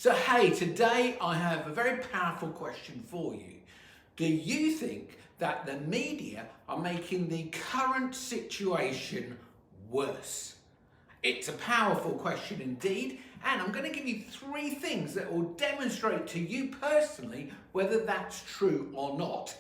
So hey, today I have a very powerful question for you. Do you think that the media are making the current situation worse? It's a powerful question indeed, and I'm going to give you 3 things that will demonstrate to you personally whether that's true or not.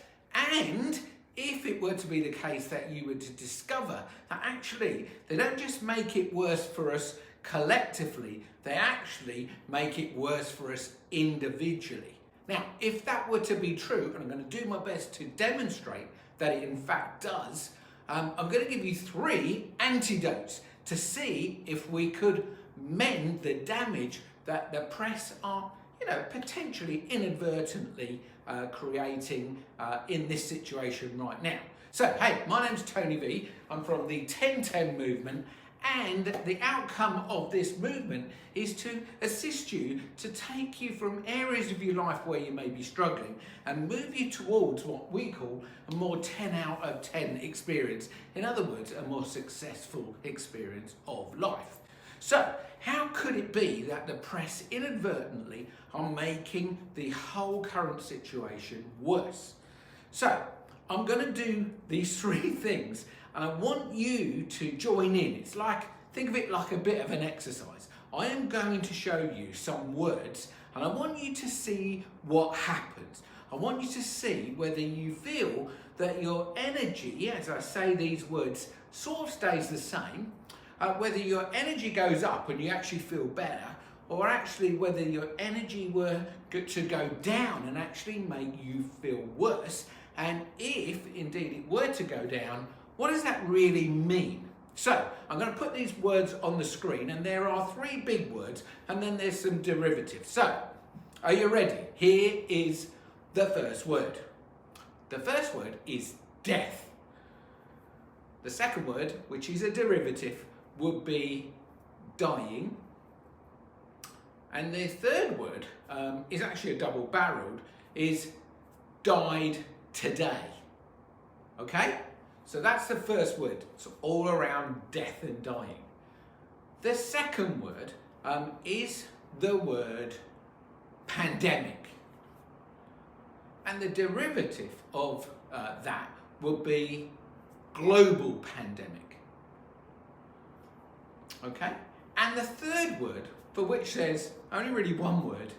And if it were to be the case that you were to discover that actually they don't just make it worse for us collectively, they actually make it worse for us individually. Now, if that were to be true, and I'm going to do my best to demonstrate that it in fact does, I'm going to give you 3 antidotes to see if we could mend the damage that the press are, potentially inadvertently creating in this situation right now. So, hey, my name's Tony V. I'm from the 1010 movement, and the outcome of this movement is to assist you to take you from areas of your life where you may be struggling and move you towards what we call a more 10 out of 10 experience. In other words, a more successful experience of life. So, how could it be that the press inadvertently are making the whole current situation worse? So, I'm going to do these 3 things, and I want you to join in. It's like, think of it like a bit of an exercise. I am going to show you some words, and I want you to see what happens. I want you to see whether you feel that your energy, as I say these words, sort of stays the same, whether your energy goes up and you actually feel better, or actually whether your energy were to go down and actually make you feel worse. And if indeed it were to go down, what does that really mean? So I'm going to put these words on the screen, and there are 3 big words and then there's some derivatives. So are you ready? Here is the first word. The first word is death. The second word, which is a derivative, would be dying. And the third word is actually a double-barreled, is died today. Okay? So that's the first word. It's all around death and dying. The second word is the word pandemic. And the derivative of that would be global pandemic. Okay? And the third word, for which there's only really one word,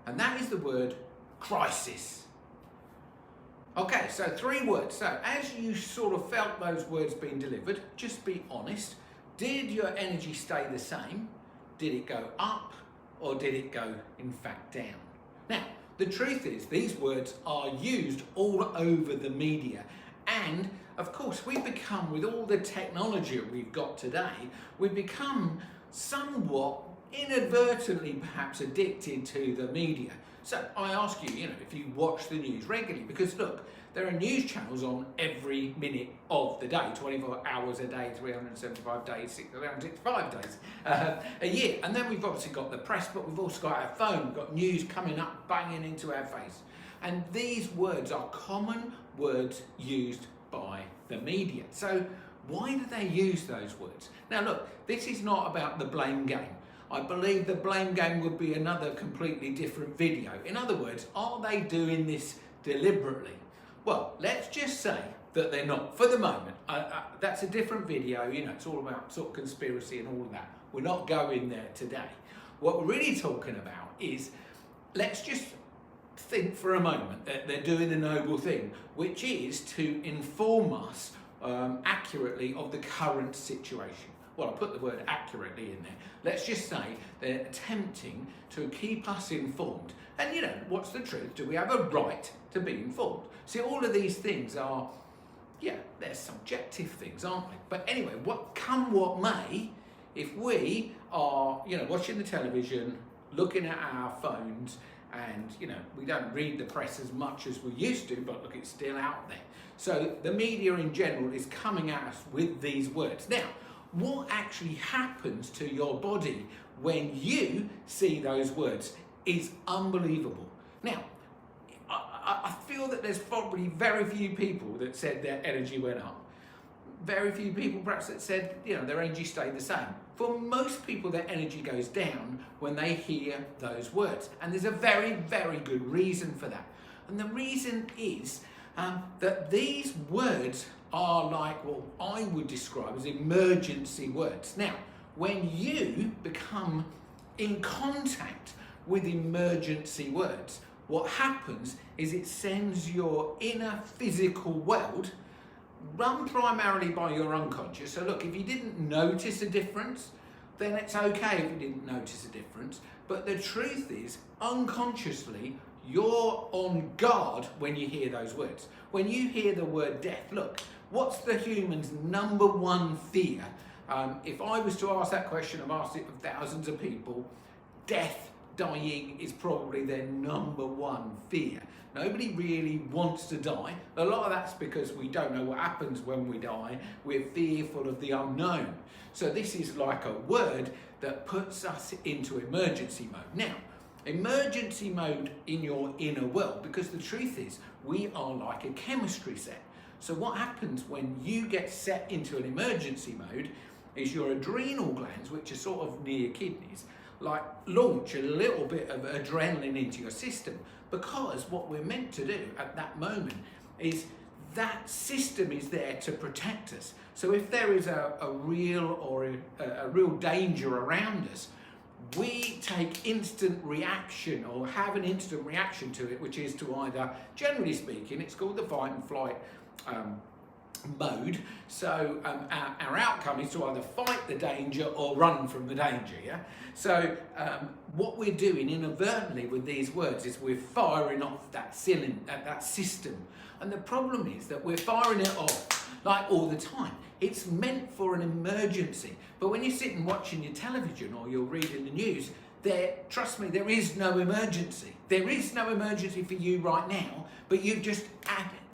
and that is the word crisis. Okay, so 3 words. So as you sort of felt those words being delivered, just be honest. Did your energy stay the same? Did it go up? Or did it go, in fact, down? Now, the truth is, these words are used all over the media. And, of course, we've become, with all the technology we've got today, we've become somewhat inadvertently perhaps addicted to the media. So I ask you, if you watch the news regularly, because look, there are news channels on every minute of the day, 24 hours a day, 375 days, 365 days a year. And then we've obviously got the press, but we've also got our phone, we've got news coming up, banging into our face. And these words are common words used by the media. So why do they use those words? Now look, this is not about the blame game. I believe the blame game would be another completely different video. In other words, are they doing this deliberately? Well, let's just say that they're not, for the moment. That's a different video, it's all about sort of conspiracy and all of that. We're not going there today. What we're really talking about is, let's just think for a moment that they're doing the noble thing, which is to inform us accurately of the current situation. Well, I put the word accurately in there. Let's just say they're attempting to keep us informed. And what's the truth? Do we have a right to be informed? See, all of these things are, they're subjective things, aren't they? But anyway, come what may, if we are, watching the television, looking at our phones, and, we don't read the press as much as we used to, but look, it's still out there. So the media in general is coming at us with these words. Now, what actually happens to your body when you see those words is unbelievable. Now, I feel that there's probably very few people that said their energy went up. very few people perhaps that said, their energy stayed the same. For most people, their energy goes down when they hear those words. And there's a very, very good reason for that. And the reason is that these words are like what I would describe as emergency words. Now, when you become in contact with emergency words, what happens is it sends your inner physical world, run primarily by your unconscious. So look, if you didn't notice a difference, then it's okay if you didn't notice a difference. But the truth is, unconsciously, you're on guard when you hear those words. When you hear the word death, look, what's the human's number one fear? If I was to ask that question, I've asked it of thousands of people, death, dying is probably their number one fear. Nobody really wants to die. A lot of that's because we don't know what happens when we die. We're fearful of the unknown. So this is like a word that puts us into emergency mode. Now, emergency mode in your inner world, because the truth is, we are like a chemistry set. So what happens when you get set into an emergency mode is your adrenal glands, which are sort of near kidneys, like launch a little bit of adrenaline into your system, because what we're meant to do at that moment is that system is there to protect us. So if there is a real danger around us, we take instant reaction or have an instant reaction to it, which is to either, generally speaking, it's called the fight and flight mode. So our outcome is to either fight the danger or run from the danger. Yeah. So what we're doing inadvertently with these words is we're firing off that cylinder, that system, and the problem is that we're firing it off like all the time. It's meant for an emergency, but when you're sitting watching your television or you're reading the news, trust me, there is no emergency. There is no emergency for you right now, but you've just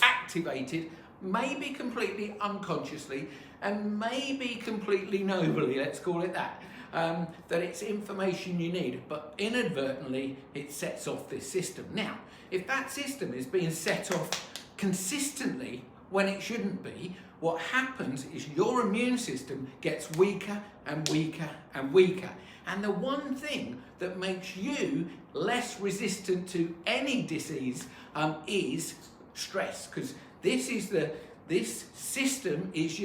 activated, maybe completely unconsciously and maybe completely nobly, let's call it that, that it's information you need, but inadvertently it sets off this system. Now, if that system is being set off consistently when it shouldn't be, what happens is your immune system gets weaker and weaker and weaker. And the one thing that makes you less resistant to any disease is stress, because this system is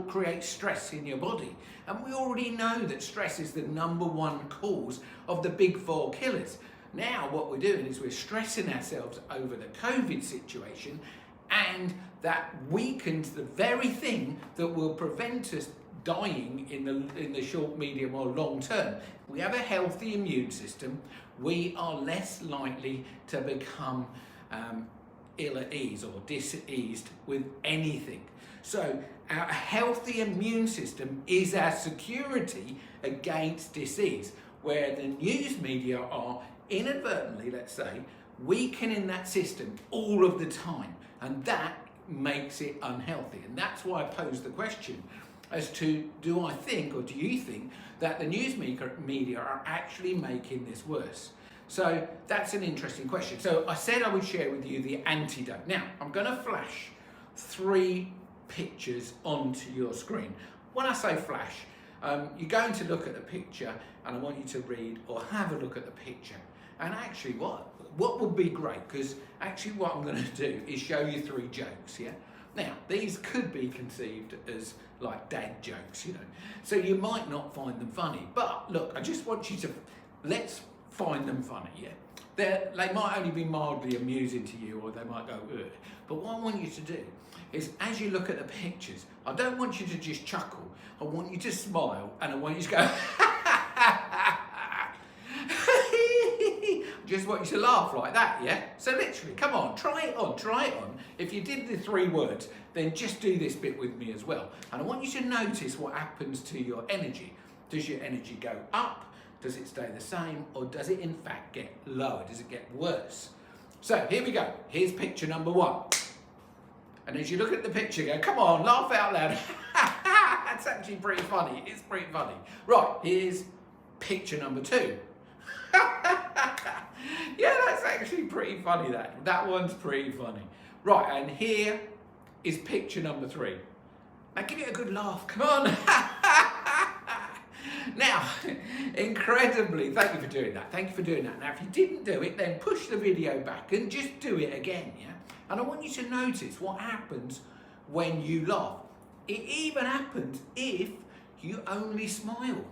creates stress in your body, and we already know that stress is the number one cause of the big four killers. Now what we're doing is we're stressing ourselves over the COVID situation, and that weakens the very thing that will prevent us dying in the short, medium or long term. We have a healthy immune system, we are less likely to become ill at ease or diseased with anything. So our healthy immune system is our security against disease, where the news media are inadvertently, let's say, weakening that system all of the time, and that makes it unhealthy. And that's why I posed the question as to, do I think, or do you think, that the news media are actually making this worse? So that's an interesting question. So I said I would share with you the antidote. Now, I'm going to flash 3 pictures onto your screen. When I say flash, you're going to look at the picture, and I want you to read or have a look at the picture. And actually, what would be great, because actually what I'm going to do is show you 3 jokes, yeah? Now, these could be conceived as like dad jokes, so you might not find them funny, but look, I just want you to, let's find them funny, yeah? They might only be mildly amusing to you, or they might go, ugh. But what I want you to do is, as you look at the pictures, I don't want you to just chuckle, I want you to smile, and I want you to go, just want you to laugh like that, yeah? So literally, come on, try it on. If you did the 3 words, then just do this bit with me as well. And I want you to notice what happens to your energy. Does your energy go up? Does it stay the same? Or does it in fact get lower? Does it get worse? So here we go. Here's picture number 1. And as you look at the picture, go, come on, laugh out loud. That's actually pretty funny. It's pretty funny. Right, here's picture number 2. Yeah, that's actually pretty funny, that one's pretty funny. Right, and here is picture number 3. Now give it a good laugh, come on. Now, incredibly, thank you for doing that. Thank you for doing that. Now, if you didn't do it, then push the video back and just do it again, yeah? And I want you to notice what happens when you laugh. It even happens if you only smile.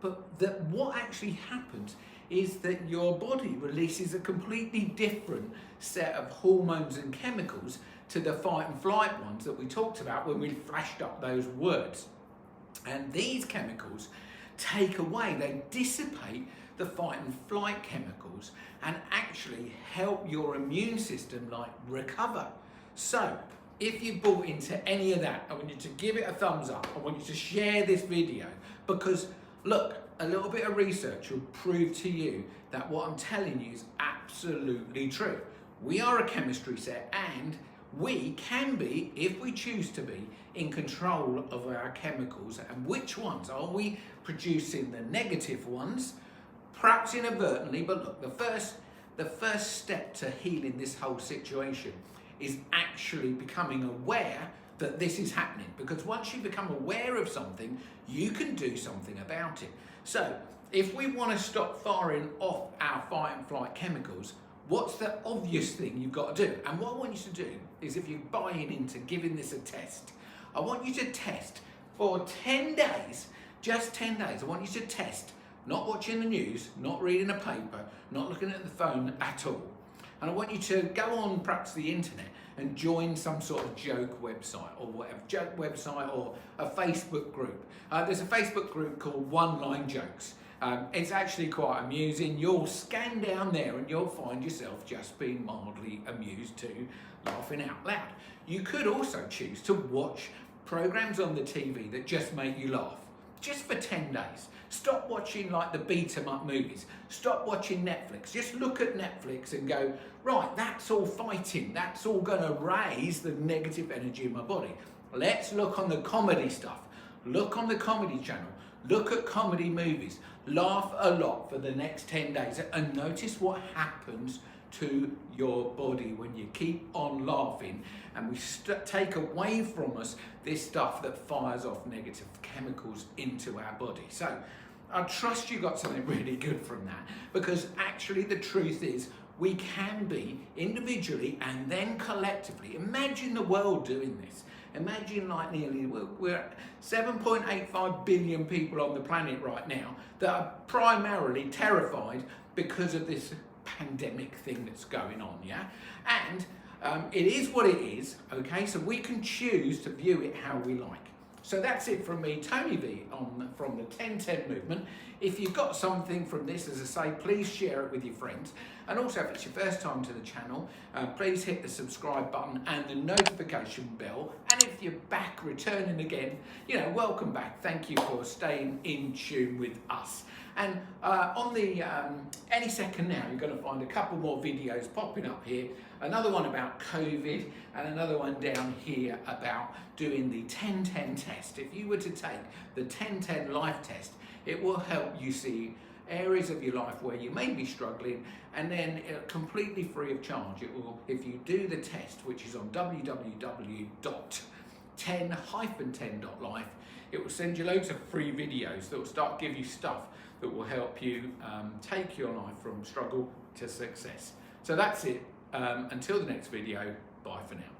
But what actually happens is that your body releases a completely different set of hormones and chemicals to the fight and flight ones that we talked about when we flashed up those words. And these chemicals take away, they dissipate the fight and flight chemicals and actually help your immune system recover. So if you bought into any of that, I want you to give it a thumbs up. I want you to share this video because look, a little bit of research will prove to you that what I'm telling you is absolutely true. We are a chemistry set and we can be, if we choose to be, in control of our chemicals. And which ones? Are we producing the negative ones? Perhaps inadvertently, but look, the first step to healing this whole situation is actually becoming aware that this is happening. Because once you become aware of something, you can do something about it. So if we want to stop firing off our fight and flight chemicals, what's the obvious thing you've got to do? And what I want you to do is, if you're buying into giving this a test, I want you to test for 10 days, just 10 days. I want you to test, not watching the news, not reading a paper, not looking at the phone at all. And I want you to go on perhaps the internet and join some sort of joke website or whatever, joke website or a Facebook group. There's a Facebook group called One Line Jokes. It's actually quite amusing. You'll scan down there and you'll find yourself just being mildly amused too, laughing out loud. You could also choose to watch programs on the TV that just make you laugh, just for 10 days. Stop watching like the beat 'em up movies. Stop watching Netflix. Just look at Netflix and go, right, that's all fighting. That's all gonna raise the negative energy in my body. Let's look on the comedy stuff. Look on the comedy channel. Look at comedy movies. Laugh a lot for the next 10 days and notice what happens to your body when you keep on laughing and we take away from us this stuff that fires off negative chemicals into our body. So I trust you got something really good from that, because actually the truth is we can be individually and then collectively. Imagine the world doing this. Imagine like we're 7.85 billion people on the planet right now that are primarily terrified because of this pandemic thing that's going on, yeah? And it is what it is, okay? So we can choose to view it how we like. So that's it from me, Tony V, from the 1010 movement. If you've got something from this, as I say, please share it with your friends. And also, if it's your first time to the channel, please hit the subscribe button and the notification bell. And if you're back, returning again, welcome back. Thank you for staying in tune with us. And on the any second now, you're going to find a couple more videos popping up here. Another one about COVID and another one down here about doing the 1010 test. If you were to take the 1010 life test, it will help you see areas of your life where you may be struggling, and then completely free of charge. It will, if you do the test, which is on www.10-10.life, it will send you loads of free videos that will start give you stuff that will help you take your life from struggle to success. So that's it. Until the next video, bye for now.